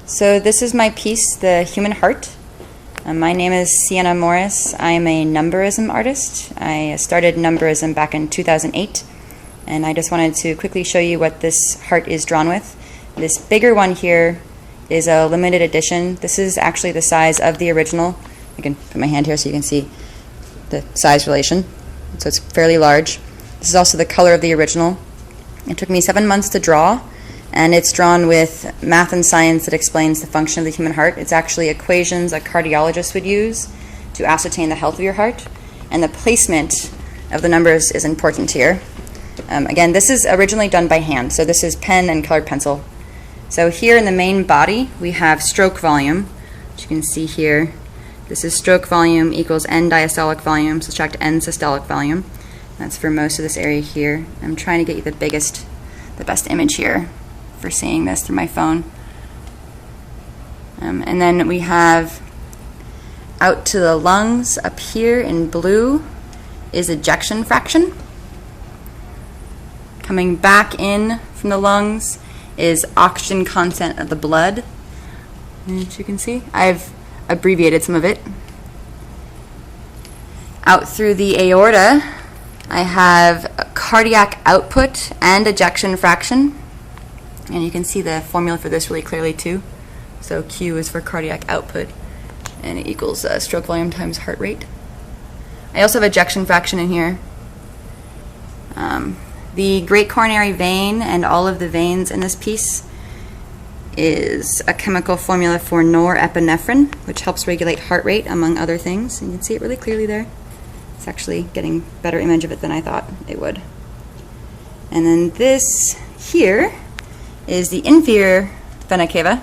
So this is my piece, The Human Heart. My name is Sienna Morris. I am a numberism artist. I started numberism back in 2008, and I just wanted to quickly show you what this heart is drawn with. This bigger one here is a limited edition. This is actually the size of the original. I can put my hand here so you can see the size relation. So it's fairly large. This is also the color of the original. It took me 7 months to draw, and it's drawn with math and science that explains the function of the human heart. It's actually equations a cardiologist would use to ascertain the health of your heart, and the placement of the numbers is important here. Again, this is originally done by hand, so this is pen and colored pencil. So here in the main body, we have stroke volume, which you can see here. This is stroke volume equals n diastolic volume, subtract n systolic volume. That's for most of this area here. I'm trying to get you the best image here for seeing this through my phone. And then we have out to the lungs up here in blue is ejection fraction. Coming back in from the lungs is oxygen content of the blood. As you can see, I've abbreviated some of it. Out through the aorta, I have cardiac output and ejection fraction. And you can see the formula for this really clearly too. So Q is for cardiac output, and it equals stroke volume times heart rate. I also have ejection fraction in here. The great coronary vein and all of the veins in this piece is a chemical formula for norepinephrine, which helps regulate heart rate, among other things. And you can see it really clearly there. It's actually getting a better image of it than I thought it would. And then this here is the inferior vena cava.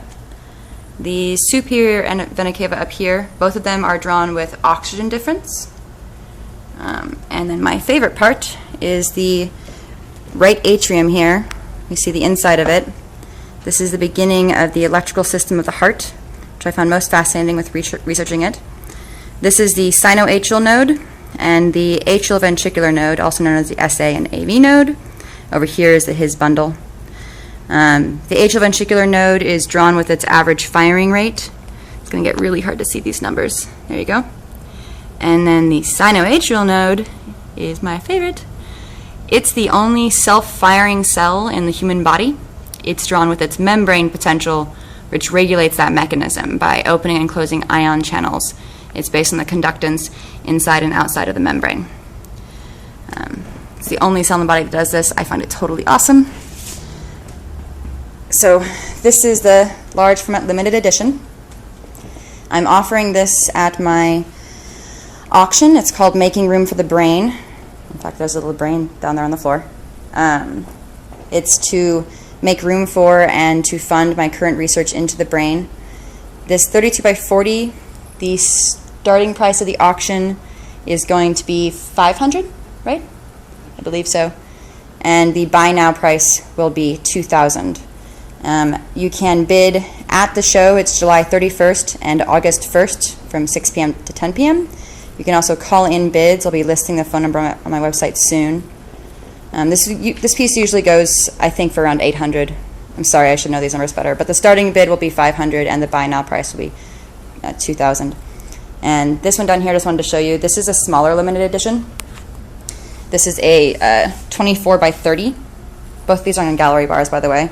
The superior vena cava up here, both of them are drawn with oxygen difference. And then my favorite part is the right atrium here. You see the inside of it. This is the beginning of the electrical system of the heart, which I found most fascinating with researching it. This is the sinoatrial node and the atrioventricular node, also known as the SA and AV node. Over here is the His bundle. The atrioventricular node is drawn with its average firing rate. It's going to get really hard to see these numbers. There you go. And then the sinoatrial node is my favorite. It's the only self-firing cell in the human body. It's drawn with its membrane potential, which regulates that mechanism by opening and closing ion channels. It's based on the conductance inside and outside of the membrane. It's the only cell in the body that does this. I find it totally awesome. So this is the large format limited edition. I'm offering this at my auction. It's called Making Room for the Brain. In fact, there's a little brain down there on the floor. It's to make room for and to fund my current research into the brain. This 32 by 40, the starting price of the auction is going to be $500, right? I believe so. And the buy now price will be $2,000. You can bid at the show. It's July 31st and August 1st from 6 p.m. to 10 p.m. You can also call in bids. I'll be listing the phone number on my website soon. This piece usually goes, I think, for around $800. I'm sorry, I should know these numbers better. But the starting bid will be $500 and the buy now price will be $2,000. And this one down here, I just wanted to show you. This is a smaller limited edition. This is a 24 by 30. Both of these are on gallery bars, by the way.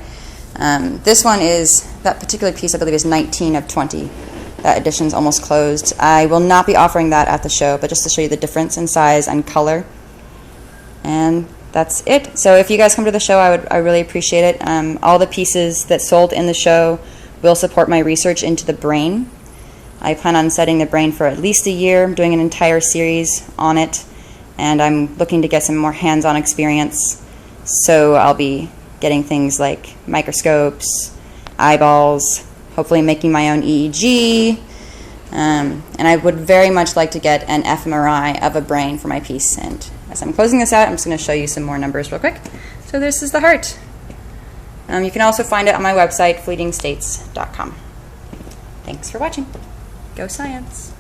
This one is, that particular piece I believe is 19 of 20. That edition's almost closed. I will not be offering that at the show, but just to show you the difference in size and color. And that's it. So if you guys come to the show, I really appreciate it. All the pieces that sold in the show will support my research into the brain. I plan on studying the brain for at least a year. I'm doing an entire series on it, and I'm looking to get some more hands-on experience. So I'll be getting things like microscopes, eyeballs, hopefully making my own EEG, and I would very much like to get an fMRI of a brain for my piece. And as I'm closing this out, I'm just going to show you some more numbers real quick. So this is the heart. You can also find it on my website, fleetingstates.com. Thanks for watching. Go Science!